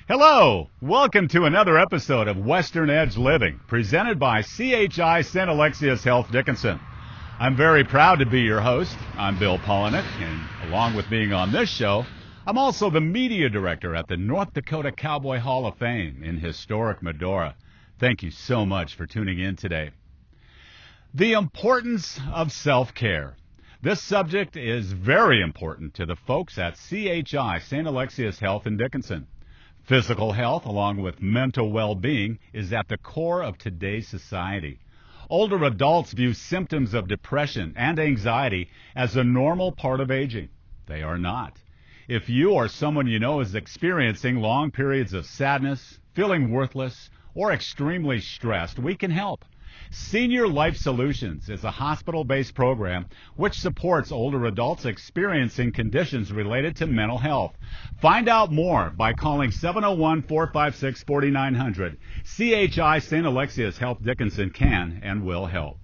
Hello! Welcome to another episode of Western Edge Living, presented by CHI St. Alexius Health Dickinson. I'm very proud to be your host. I'm Bill Polinick, and along with being on this show, I'm also the media director at the North Dakota Cowboy Hall of Fame in historic Medora. Thank you so much for tuning in today. The importance of self-care. This subject is very important to the folks at CHI St. Alexius Health in Dickinson. Physical health, along with mental well-being, is at the core of today's society. Older adults view symptoms of depression and anxiety as a normal part of aging. They are not. If you or someone you know is experiencing long periods of sadness, feeling worthless, or extremely stressed, we can help. Senior Life Solutions is a hospital-based program which supports older adults experiencing conditions related to mental health. Find out more by calling 701-456-4900. CHI St. Alexius Health Dickinson can and will help.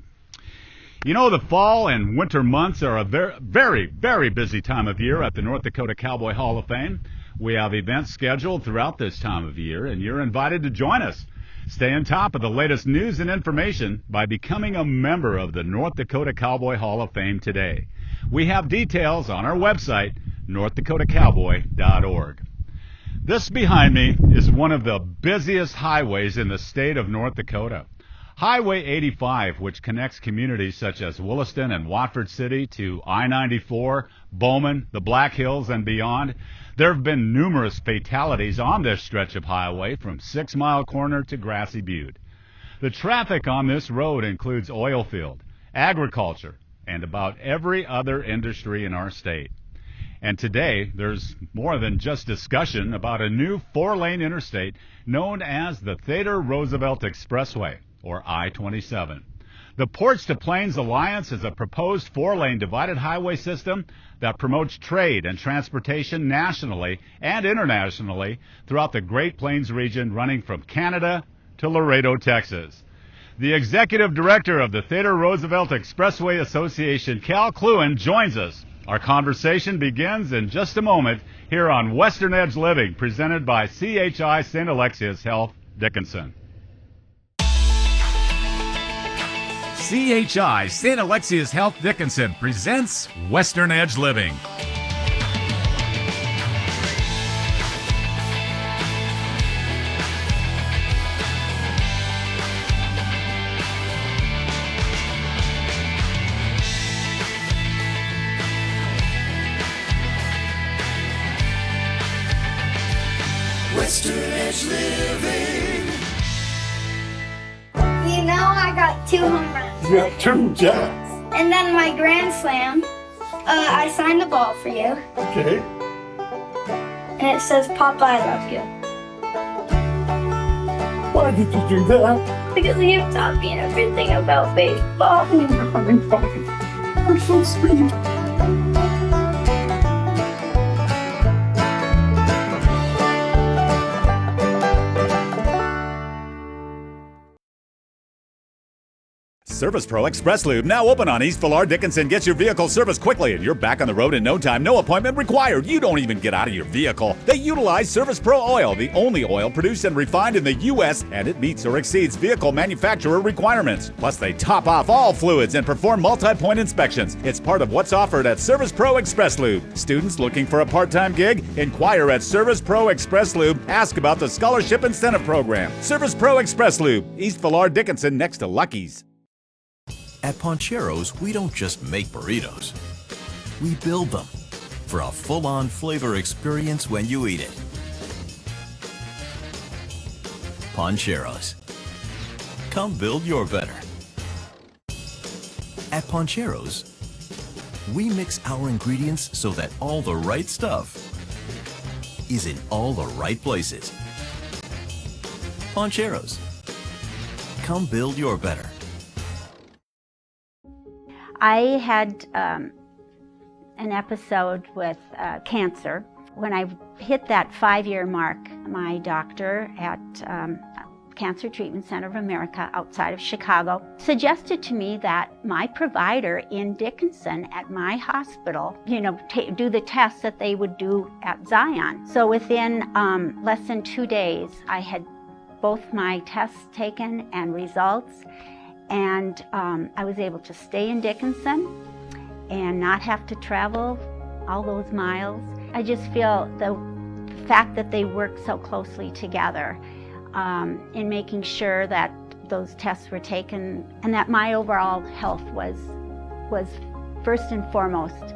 You know, the fall and winter months are a very, very busy time of year at the North Dakota Cowboy Hall of Fame. We have events scheduled throughout this time of year, and you're invited to join us. Stay on top of the latest news and information by becoming a member of the North Dakota Cowboy Hall of Fame today. We have details on our website, northdakotacowboy.org. This behind me is one of the busiest highways in the state of North Dakota. Highway 85, which connects communities such as Williston and Watford City to I-94, Bowman, the Black Hills, and beyond. There have been numerous fatalities on this stretch of highway from 6 Mile Corner to Grassy Butte. The traffic on this road includes oil field, agriculture, and about every other industry in our state. And today, there's more than just discussion about a new 4-lane interstate known as the Theodore Roosevelt Expressway, or I-27. The Ports to Plains Alliance is a proposed 4-lane divided highway system that promotes trade and transportation nationally and internationally throughout the Great Plains region, running from Canada to Laredo, Texas. The executive director of the Theodore Roosevelt Expressway Association, Cal Klewin, joins us. Our conversation begins in just a moment here on Western Edge Living, presented by CHI St. Alexius Health Dickinson. CHI St. Alexius Health Dickinson presents Western Edge Living. Western Edge Living. You know, I got 2 home runs. You got 2 jacks. And then my grand slam, I signed the ball for you. Okay. And it says, Papa, I love you. Why did you do that? Because you taught me everything about baseball. I'm so sweet. Service Pro Express Lube, now open on East Villar Dickinson, gets your vehicle serviced quickly and you're back on the road in no time. No appointment required. You don't even get out of your vehicle. They utilize Service Pro oil, the only oil produced and refined in the U.S., and it meets or exceeds vehicle manufacturer requirements. Plus, they top off all fluids and perform multi-point inspections. It's part of what's offered at Service Pro Express Lube. Students looking for a part-time gig? Inquire at Service Pro Express Lube. Ask about the Scholarship Incentive Program. Service Pro Express Lube, East Villar Dickinson, next to Lucky's. At Pancheros, we don't just make burritos. We build them for a full-on flavor experience when you eat it. Pancheros. Come build your better. At Pancheros, we mix our ingredients so that all the right stuff is in all the right places. Pancheros. Come build your better. I had an episode with cancer. When I hit that 5-year mark, my doctor at Cancer Treatment Center of America outside of Chicago, suggested to me that my provider in Dickinson at my hospital, do the tests that they would do at Zion. So within less than 2 days, I had both my tests taken and results, and I was able to stay in Dickinson and not have to travel all those miles. I just feel the fact that they work so closely together in making sure that those tests were taken and that my overall health was first and foremost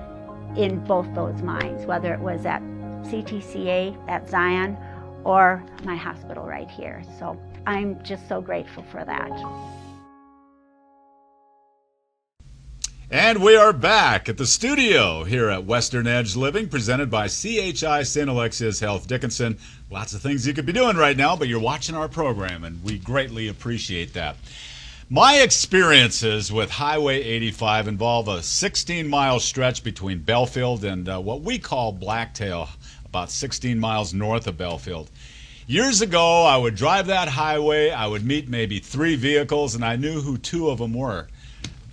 in both those minds, whether it was at CTCA at Zion or my hospital right here. So I'm just so grateful for that. And we are back at the studio here at Western Edge Living, presented by CHI St. Alexius Health Dickinson. Lots of things you could be doing right now, but you're watching our program, and we greatly appreciate that. My experiences with Highway 85 involve a 16-mile stretch between Belfield and what we call Blacktail, about 16 miles north of Belfield. Years ago, I would drive that highway, I would meet maybe 3 vehicles, and I knew who 2 of them were.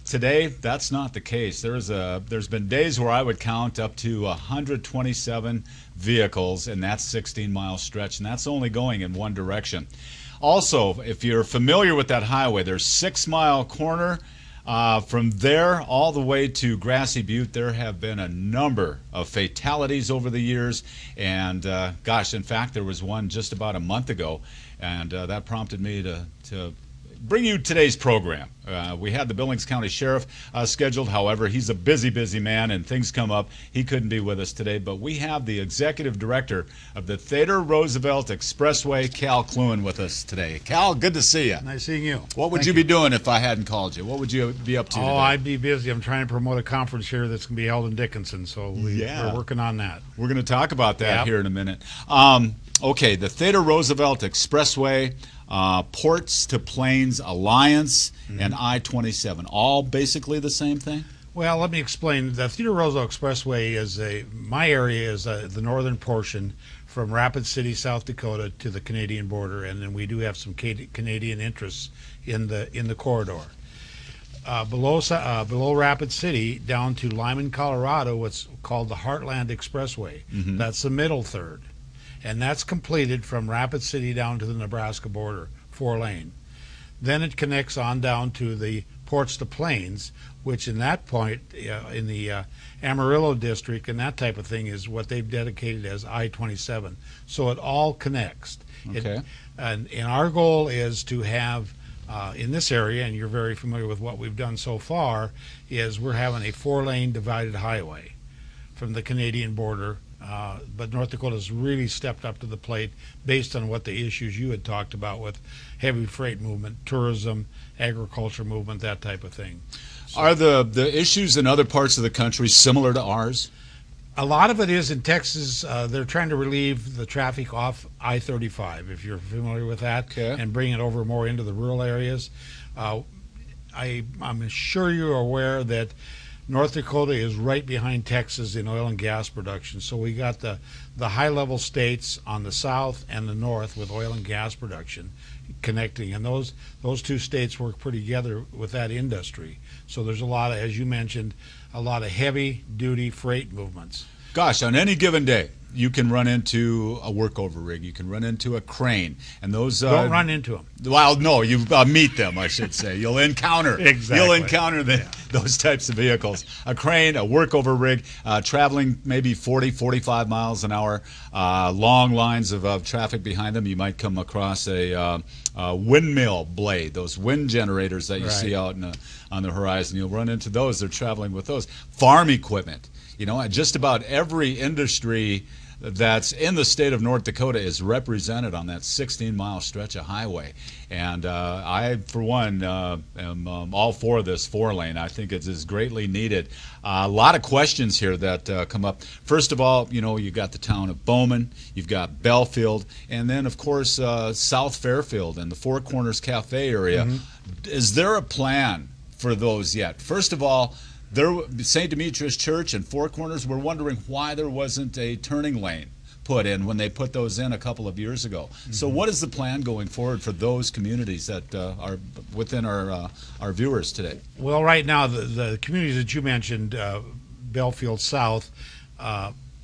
Today, that's not the case. There's been days where I would count up to 127 vehicles in that 16-mile stretch, and that's only going in one direction. Also, if you're familiar with that highway, there's 6 Mile Corner. From there all the way to Grassy Butte, there have been a number of fatalities over the years, and gosh, in fact, there was one just about a month ago, and that prompted me to bring you today's program. We had the Billings County Sheriff scheduled. However, he's a busy man and things come up. He couldn't be with us today, but we have the Executive Director of the Theodore Roosevelt Expressway, Cal Klewin, with us today. Cal, good to see you. Nice seeing you. What would you be doing if I hadn't called you? What would you be up to today? I'd be busy. I'm trying to promote a conference here that's going to be held in Dickinson, so we're working on that. We're going to talk about that here in a minute. Okay, the Theodore Roosevelt Expressway, Ports to Plains Alliance, and I-27, all basically the same thing? Well, let me explain. The Theodore Roosevelt Expressway my area is the northern portion from Rapid City, South Dakota to the Canadian border, and then we do have some Canadian interests in the corridor. Below Rapid City down to Lyman, Colorado, what's called the Heartland Expressway. That's the middle third. And that's completed from Rapid City down to the Nebraska border, 4-lane. Then it connects on down to the Ports to Plains, which in that point, in the Amarillo district and that type of thing, is what they've dedicated as I-27. So it all connects. Okay. And our goal is to have, in this area, and you're very familiar with what we've done so far, is we're having a 4-lane divided highway from the Canadian border. But North Dakota's really stepped up to the plate based on what the issues you had talked about with heavy freight movement, tourism, agriculture movement, that type of thing. So, are the issues in other parts of the country similar to ours? A lot of it is in Texas. They're trying to relieve the traffic off I-35, if you're familiar with that, and bring it over more into the rural areas. I'm sure you're aware that North Dakota is right behind Texas in oil and gas production. So we got the high-level states on the south and the north with oil and gas production connecting. And those 2 states work pretty together with that industry. So there's a lot of, as you mentioned, a lot of heavy-duty freight movements. Gosh, on any given day, you can run into a workover rig. You can run into a crane, and those don't run into them. Well, no, you meet them, I should say. You'll encounter those types of vehicles. A crane, a workover rig, traveling maybe 40, 45 miles an hour. Long lines of traffic behind them. You might come across a windmill blade, those wind generators that you see out on the horizon. You'll run into those. They're traveling with those. Farm equipment. Just about every industry that's in the state of North Dakota is represented on that 16-mile stretch of highway. And I, for one, am all for this 4-lane. I think it is greatly needed. A lot of questions here that come up. First of all, you've got the town of Bowman, you've got Belfield, and then, of course, South Fairfield and the Four Corners Cafe area. Is there a plan for those yet? First of all, St. Demetrius Church and Four Corners, we're wondering why there wasn't a turning lane put in when they put those in a couple of years ago. So what is the plan going forward for those communities that are within our viewers today? Well, right now, the communities that you mentioned, Belfield South,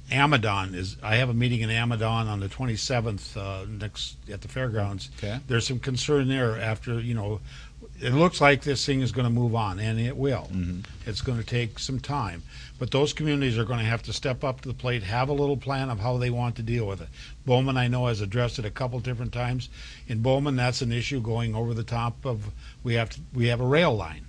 Amadon I have a meeting in Amadon on the 27th next at the fairgrounds. Okay. There's some concern there after, it looks like this thing is going to move on, and it will. It's going to take some time. But those communities are going to have to step up to the plate, have a little plan of how they want to deal with it. Bowman, I know, has addressed it a couple different times. In Bowman, that's an issue going over the top of, we have a rail line.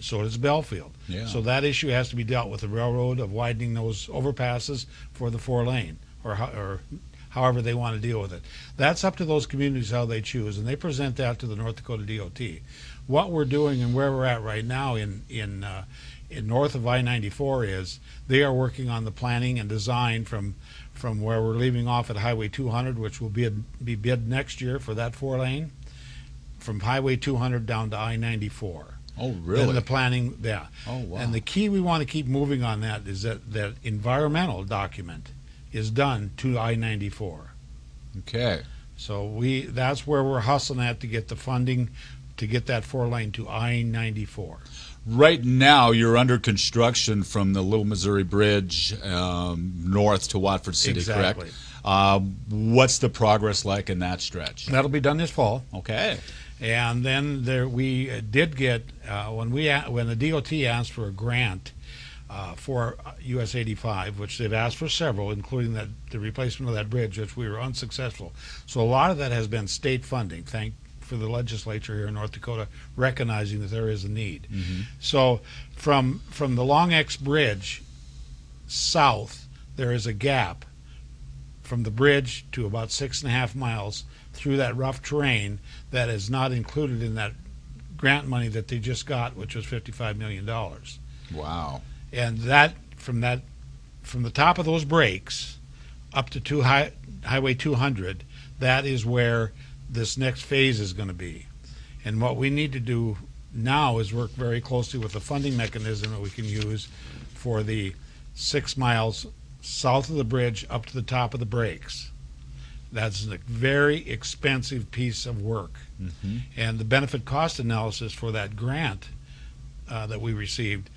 So does Belfield. Yeah. So that issue has to be dealt with the railroad of widening those overpasses for the 4-lane, or however they want to deal with it. That's up to those communities how they choose, and they present that to the North Dakota DOT. What we're doing and where we're at right now in north of I-94 is they are working on the planning and design from where we're leaving off at Highway 200, which will be bid next year for that 4-lane, from Highway 200 down to I-94. Oh, really? And the planning, yeah. Oh, wow. And the key we want to keep moving on that is that environmental document is done to I-94. Okay. So that's where we're hustling at to get the funding to get that 4-lane to I-94. Right now, you're under construction from the Little Missouri Bridge north to Watford City, Exactly. correct? What's the progress like in that stretch? That'll be done this fall. Okay. And then we did get, when the DOT asked for a grant for US 85, which they've asked for several, including the replacement of that bridge, which we were unsuccessful. So a lot of that has been state funding, thank for the legislature here in North Dakota recognizing that there is a need. So from the Long X Bridge south, there is a gap from the bridge to about 6.5 miles through that rough terrain that is not included in that grant money that they just got, which was $55 million. Wow. And that from the top of those breaks up to Highway 200, that is where this next phase is going to be. And what we need to do now is work very closely with the funding mechanism that we can use for the 6 miles south of the bridge up to the top of the breaks. That's a very expensive piece of work. And the benefit cost analysis for that grant that we received,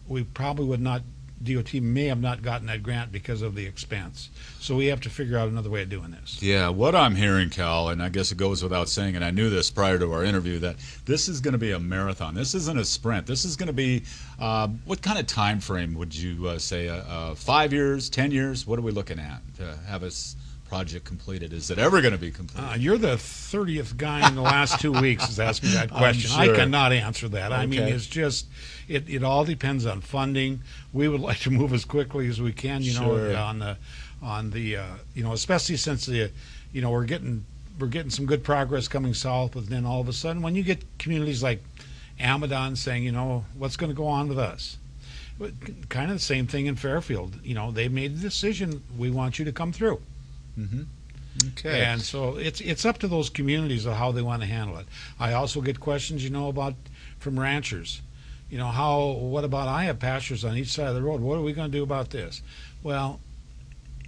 we probably would not, DOT may have not gotten that grant because of the expense. So we have to figure out another way of doing this. Yeah, what I'm hearing, Cal, and I guess it goes without saying, and I knew this prior to our interview, that this is going to be a marathon. This isn't a sprint. This is going to be, what kind of time frame would you say, 5 years, 10 years? What are we looking at to have this project completed? Is it ever going to be completed? You're the 30th guy in the last 2 weeks has asked me that question. I'm sure. I cannot answer that. I mean, Okay. it's just, it all depends on funding. We would like to move as quickly as we can, Sure. on the especially since we're getting some good progress coming south, but then all of a sudden when you get communities like Amadon saying, what's going to go on with us? Kind of the same thing in Fairfield. They made the decision, we want you to come through. Okay. And so it's up to those communities of how they want to handle it. I also get questions, about from ranchers. What about, I have pastures on each side of the road. What are we going to do about this? Well,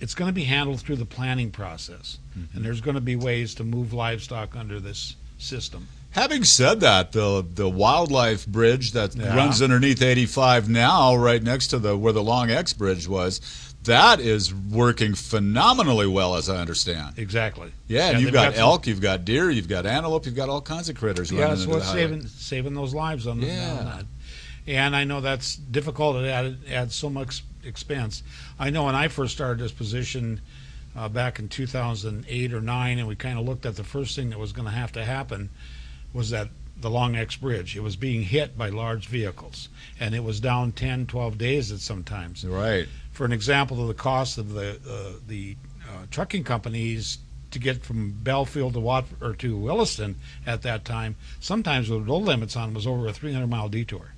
it's going to be handled through the planning process. And there's going to be ways to move livestock under this system. Having said that, the wildlife bridge that Yeah. runs underneath 85 now, right next to where the Long X Bridge was, that is working phenomenally well, as I understand. Exactly. Yeah, and you've they've got some- elk, you've got deer, you've got antelope, you've got all kinds of critters Yeah, running that's into the what's highway. saving those lives on Yeah. that. And I know that's difficult. It adds so much expense. I know when I first started this position back in 2008 or 9, and we kind of looked at the first thing that was going to happen was that the Long X Bridge. It was being hit by large vehicles, and it was down 10, 12 days at sometimes. Right. For an example of the cost of the trucking companies to get from Belfield to Williston at that time, sometimes with low limits on was over a 300-mile detour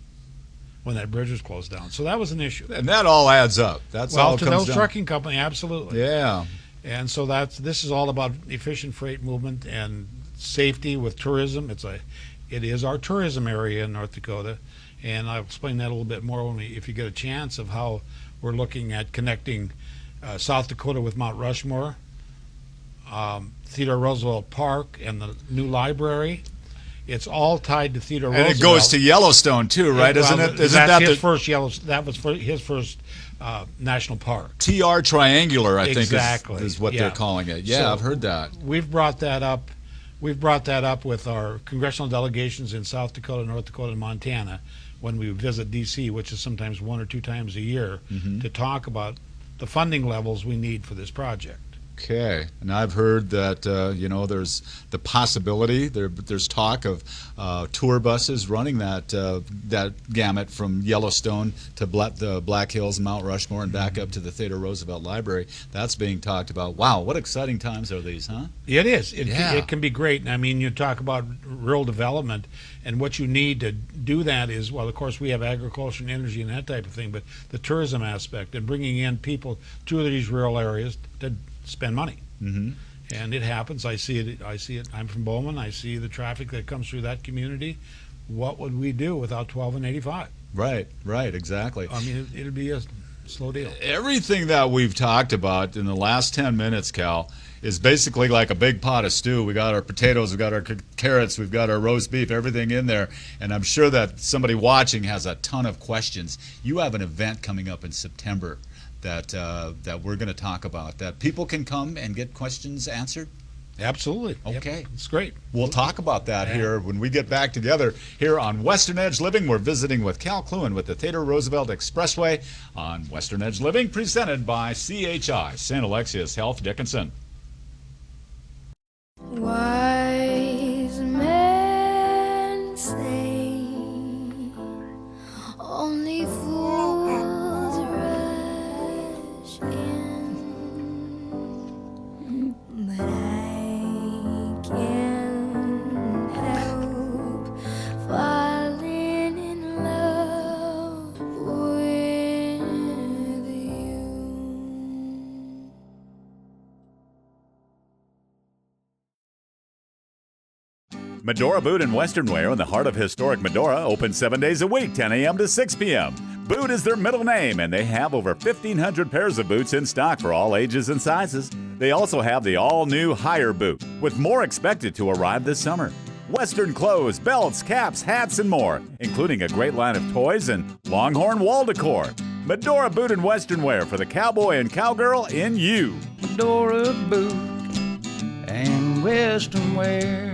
when that bridge was closed down. So that was an issue. And that all adds up. That's all Well, it to comes those down. trucking companies, absolutely. Yeah. And so this is all about efficient freight movement and safety with tourism. It is our tourism area in North Dakota, and I'll explain that a little bit more if you get a chance of how we're looking at connecting South Dakota with Mount Rushmore, Theodore Roosevelt Park, and the new library. It's all tied to Theodore Roosevelt. And it goes to Yellowstone too, right? Isn't it? Isn't that his first That was his first national park. TR Triangular, I think, is what Yeah. they're calling it. Yeah, So I've heard that. We've brought that up. We've brought that up with our congressional delegations in South Dakota, North Dakota, and Montana when we visit D.C., which is sometimes 1 or 2 times a year, to talk about the funding levels we need for this project. Okay, and I've heard that there's the possibility there's talk of tour buses running that gamut from Yellowstone to the Black Hills and Mount Rushmore and back up to the Theodore Roosevelt Library. That's being talked about. Wow, what exciting times are these, huh? It is. It can be great. I mean, you talk about rural development, and what you need to do that is, well, of course, we have agriculture and energy and that type of thing, but the tourism aspect and bringing in people to these rural areas to spend money. And it happens. I see it. I'm from Bowman. I see the traffic that comes through that community. What would we do without 12 and 85? Right, exactly. I mean, it'd be a slow deal. Everything that we've talked about in the last 10 minutes, Cal, is basically like a big pot of stew. We got our potatoes, we got our carrots, we've got our roast beef, everything in there. And I'm sure that somebody watching has a ton of questions. You have an event coming up in September that we're going to talk about, that people can come and get questions answered? Absolutely. Okay. Yep. It's great. We'll talk about that here when we get back together here on Western Edge Living. We're visiting with Cal Klewin with the Theodore Roosevelt Expressway on Western Edge Living, presented by CHI, St. Alexius Health Dickinson. Wise men say only fools rush in, but I can't help falling in love with you. Medora Boot and Western Wear in the heart of historic Medora, open 7 days a week, 10 a.m. to 6 p.m. Boot is their middle name, and they have over 1,500 pairs of boots in stock for all ages and sizes. They also have the all-new Higher Boot, with more expected to arrive this summer. Western clothes, belts, caps, hats, and more, including a great line of toys and Longhorn wall decor. Medora Boot and Western Wear for the cowboy and cowgirl in you. Medora Boot and Western Wear.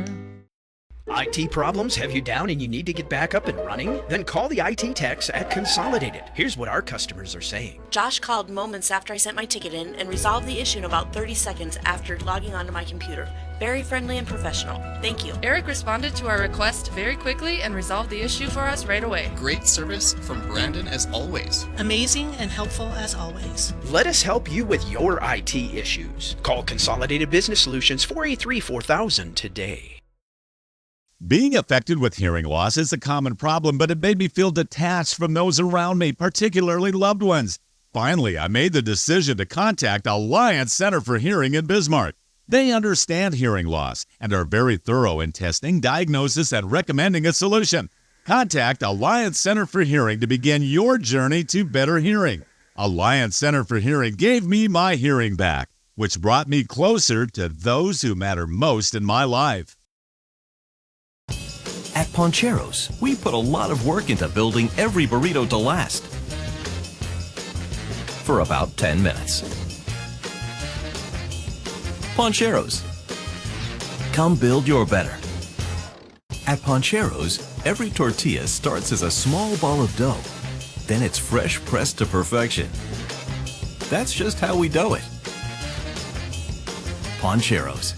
IT problems have you down and you need to get back up and running? Then call the IT techs at Consolidated. Here's what our customers are saying. Josh called moments after I sent my ticket in and resolved the issue in about 30 seconds after logging onto my computer. Very friendly and professional. Thank you. Eric responded to our request very quickly and resolved the issue for us right away. Great service from Brandon as always. Amazing and helpful as always. Let us help you with your IT issues. Call Consolidated Business Solutions 483-4000 today. Being affected with hearing loss is a common problem, but it made me feel detached from those around me, particularly loved ones. Finally, I made the decision to contact Alliance Center for Hearing in Bismarck. They understand hearing loss and are very thorough in testing, diagnosis, and recommending a solution. Contact Alliance Center for Hearing to begin your journey to better hearing. Alliance Center for Hearing gave me my hearing back, which brought me closer to those who matter most in my life. At Pancheros, we put a lot of work into building every burrito to last for about 10 minutes. Pancheros. Come build your better. At Pancheros, every tortilla starts as a small ball of dough. Then it's fresh pressed to perfection. That's just how we dough it. Pancheros.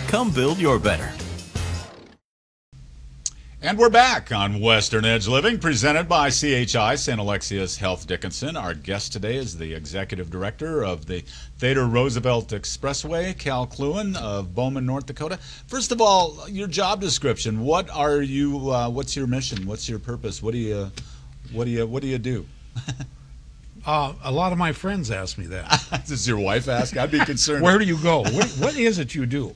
Come build your better. And we're back on Western Edge Living, presented by CHI, St. Alexius Health Dickinson. Our guest today is the Executive Director of the Theodore Roosevelt Expressway, Cal Klewin of Bowman, North Dakota. First of all, your job description. What are you? What's your mission? What's your purpose? What do you do? A lot of my friends ask me that. Does your wife ask? I'd be concerned. Where do you go? What is it you do?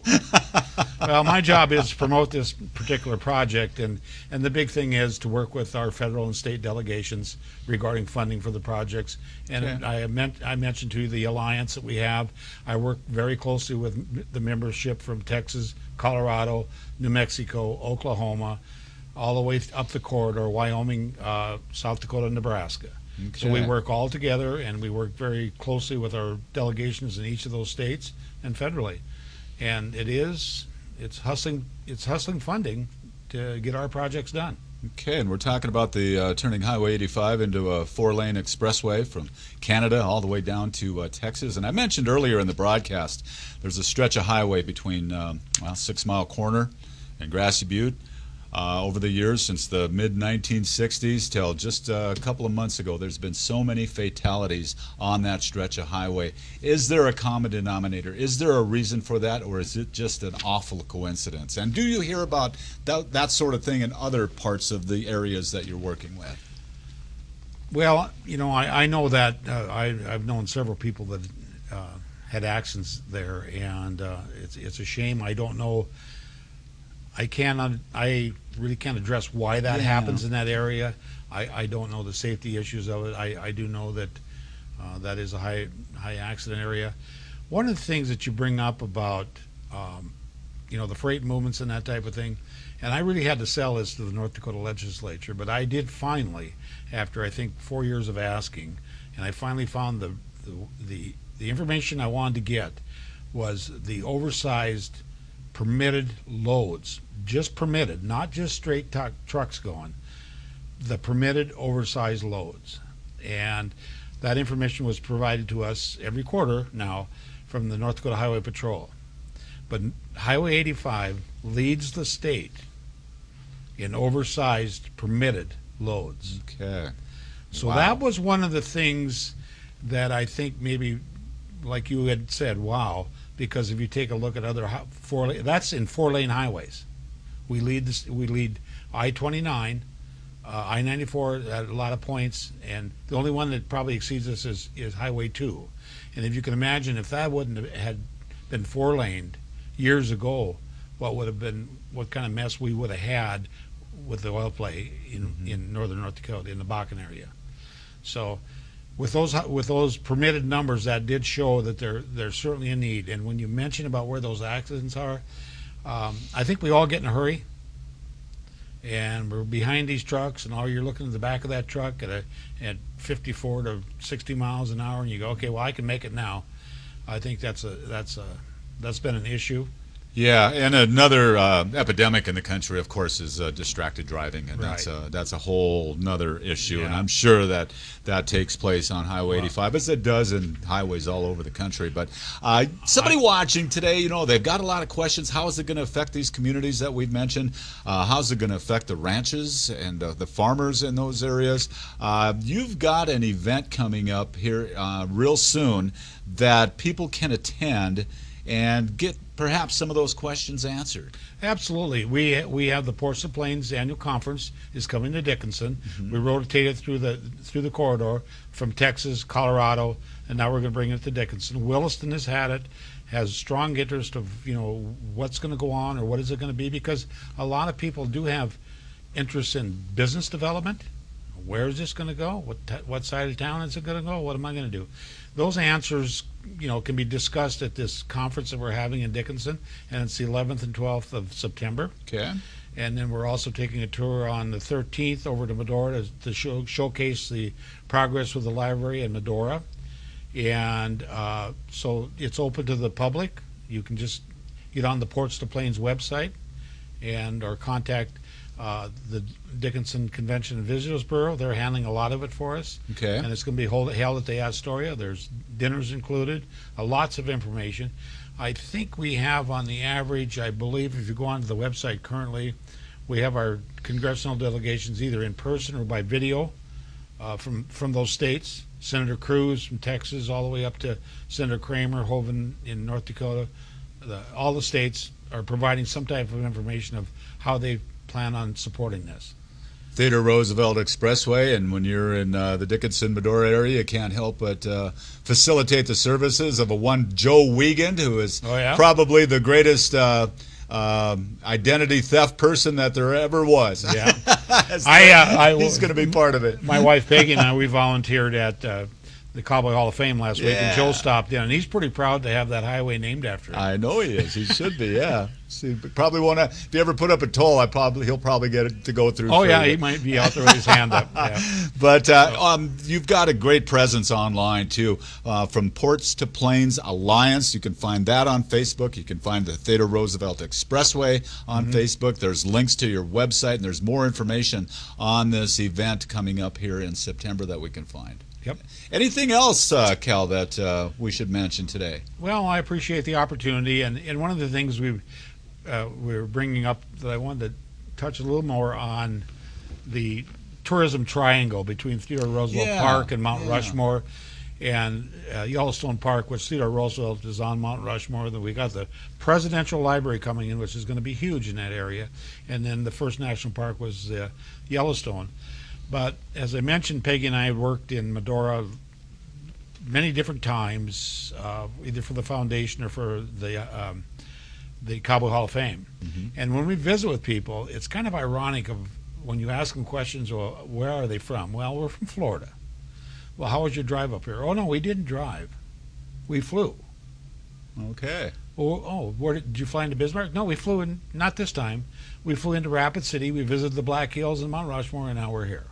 Well, my job is to promote this particular project, and the big thing is to work with our federal and state delegations regarding funding for the projects. And Okay. I mentioned to you the alliance that we have. I work very closely with the membership from Texas, Colorado, New Mexico, Oklahoma, all the way up the corridor, Wyoming, South Dakota, Nebraska. So we Okay. work all together, and we work very closely with our delegations in each of those states and federally. And it's hustling funding to get our projects done. Okay, and we're talking about the turning Highway 85 into a 4-lane expressway from Canada all the way down to Texas. And I mentioned earlier in the broadcast, there's a stretch of highway between 6 Mile Corner and Grassy Butte. Over the years, since the mid-1960s till just a couple of months ago, there's been so many fatalities on that stretch of highway. Is there a common denominator? Is there a reason for that, or is it just an awful coincidence? And do you hear about that sort of thing in other parts of the areas that you're working with? Well, I know that I've known several people that had accidents there, and it's a shame. I don't know. I really can't address why that happens in that area. I don't know the safety issues of it. I do know that that is a high accident area. One of the things that you bring up about the freight movements and that type of thing, and I really had to sell this to the North Dakota legislature, but I did finally, after I think 4 years of asking, and I finally found the information I wanted to get was the oversized permitted loads, just permitted, not just straight trucks going, the permitted oversized loads. And that information was provided to us every quarter now from the North Dakota Highway Patrol. But Highway 85 leads the state in oversized permitted loads. Okay. So Wow. that was one of the things that I think maybe, like you had said, wow, because if you take a look at other that's in 4-lane highways. We lead I-29, I-94 at a lot of points, and the only one that probably exceeds us is Highway 2. And if you can imagine, if that wouldn't have had been 4-laned years ago, what kind of mess we would have had with the oil play in northern North Dakota, in the Bakken area. So with those permitted numbers, that did show that there's certainly a need. And when you mention about where those accidents are, I think we all get in a hurry, and we're behind these trucks, and all you're looking at the back of that truck at 54 to 60 miles an hour, and you go, okay, well, I can make it now. I think that's been an issue. Yeah, and another epidemic in the country, of course, is distracted driving, and Right. that's a whole nother issue. And Yeah. I'm sure that takes place on Highway 85, as it does in highways all over the country. But somebody watching today, they've got a lot of questions. How is it going to affect these communities that we've mentioned? How's it going to affect the ranches and the farmers in those areas? You've got an event coming up here real soon that people can attend and get perhaps some of those questions answered. Absolutely. We have the Ports of Plains annual conference is coming to Dickinson. We rotated through the corridor from Texas, Colorado, and now we're going to bring it to Dickinson. Williston has had it, has strong interest of what's going to go on or what is it going to be, because a lot of people do have interest in business development. Where is this going to go? What side of town is it going to go? What am I going to do? Those answers, can be discussed at this conference that we're having in Dickinson, and it's the 11th and 12th of September. Okay. And then we're also taking a tour on the 13th over to Medora to showcase the progress with the library in Medora. And so it's open to the public. You can just get on the Ports to Plains website or contact the Dickinson Convention and Visitors Bureau. They're handling a lot of it for us. Okay. And it's going to be held at the Astoria. There's dinners included, lots of information. I think we have, on the average, I believe if you go onto the website currently, we have our congressional delegations either in person or by video from those states. Senator Cruz from Texas all the way up to Senator Kramer, Hovind in North Dakota. All the states are providing some type of information of how they plan on supporting this. Theodore Roosevelt Expressway, and when you're in the Dickinson, Medora area, you can't help but facilitate the services of one Joe Wiegand, who is Oh, yeah? probably the greatest identity theft person that there ever was. Yeah. He's going to be part of it. My wife Peggy and I, we volunteered at the Cowboy Hall of Fame last week, and Joe stopped in, and he's pretty proud to have that highway named after him. I know he is. He should be. Yeah. See, probably want to. If you ever put up a toll, he'll probably get it to go through. Oh yeah, he might be out there with his hand up. Yeah. But you've got a great presence online too. From Ports to Plains Alliance, you can find that on Facebook. You can find the Theodore Roosevelt Expressway on Facebook. There's links to your website, and there's more information on this event coming up here in September that we can find. Yep. Anything else, Cal, that we should mention today? Well, I appreciate the opportunity, and one of the things we're bringing up that I wanted to touch a little more on the tourism triangle between Theodore Roosevelt Park and Mount Rushmore, and Yellowstone Park, which Theodore Roosevelt is on Mount Rushmore. Then we got the Presidential Library coming in, which is going to be huge in that area, and then the first national park was Yellowstone. But as I mentioned, Peggy and I had worked in Medora many different times, either for the foundation or for the Cowboy Hall of Fame. And when we visit with people, it's kind of ironic of when you ask them questions, well, where are they from? Well, we're from Florida. Well, how was your drive up here? Oh, no, we didn't drive. We flew. Okay. Oh, where did you fly into Bismarck? No, we flew in, not this time. We flew into Rapid City. We visited the Black Hills and Mount Rushmore, and now we're here.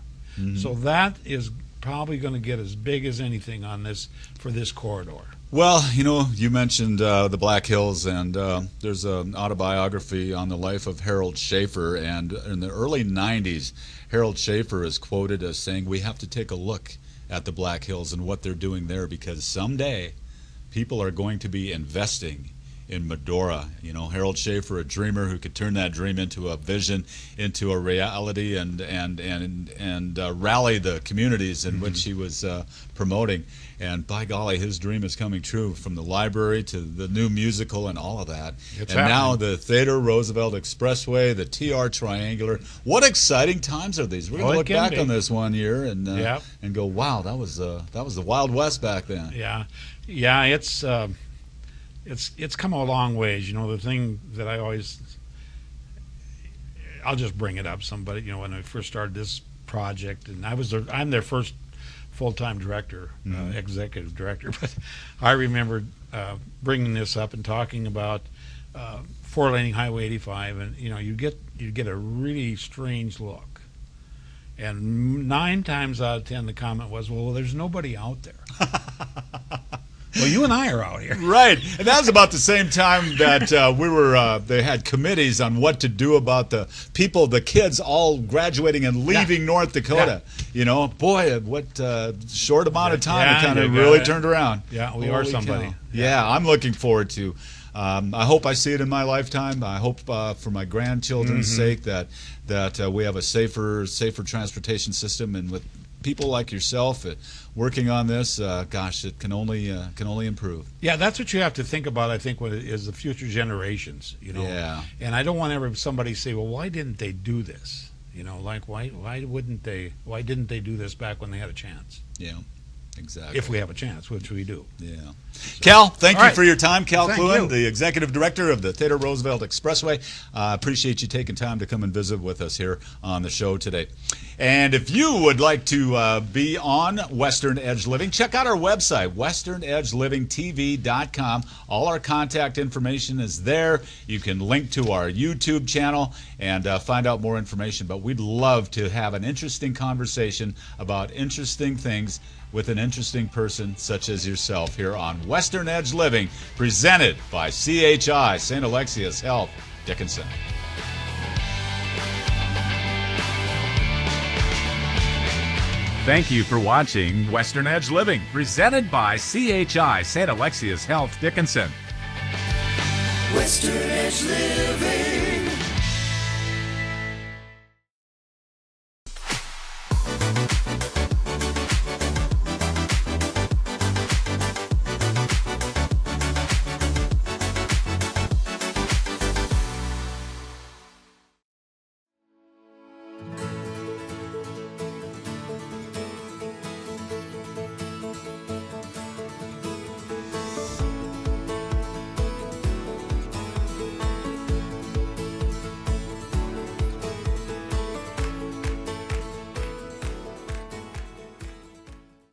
So that is probably going to get as big as anything on this for this corridor. Well, you mentioned the Black Hills, and there's an autobiography on the life of Harold Schaefer, and in the early 90s, Harold Schaefer is quoted as saying, we have to take a look at the Black Hills and what they're doing there, because someday people are going to be investing in Medora. Harold Schaefer, a dreamer who could turn that dream into a vision, into a reality, and rally the communities in which he was promoting. And by golly, his dream is coming true, from the library to the new musical and all of that. It's and happening. Now the Theodore Roosevelt Expressway, the TR Triangular. What exciting times are these? We're going to look back on this one year and go, wow, that was the Wild West back then. Yeah, it's come a long ways. The thing that I'll just bring it up. Somebody, when I first started this project, and I'm their first full-time director, executive director, but I remember bringing this up and talking about four-laning Highway 85, and you get a really strange look. And 9 times out of 10, the comment was, well, there's nobody out there. Well, you and I are out here. Right. And that was about the same time that they had committees on what to do about the people, the kids all graduating and leaving North Dakota. Boy, what short amount of time it kind of really turned around. Yeah, we are somebody. Yeah, I'm looking forward to. I hope I see it in my lifetime. I hope for my grandchildren's sake that we have a safer transportation system, and with people like yourself working on this, it can only improve. Yeah, that's what you have to think about. I think is the future generations. Yeah. And I don't want somebody to say, well, why didn't they do this? Why didn't they do this back when they had a chance? Yeah. Exactly. If we have a chance, which we do. Yeah. Cal, thank you for your time. Cal Klewin, the Executive Director of the Theodore Roosevelt Expressway. Appreciate you taking time to come and visit with us here on the show today. And if you would like to be on Western Edge Living, check out our website, westernedgelivingtv.com. All our contact information is there. You can link to our YouTube channel and find out more information. But we'd love to have an interesting conversation about interesting things with an interesting person such as yourself here on Western Edge Living, presented by CHI, St. Alexius Health Dickinson. Thank you for watching Western Edge Living, presented by CHI, St. Alexius Health Dickinson. Western Edge Living.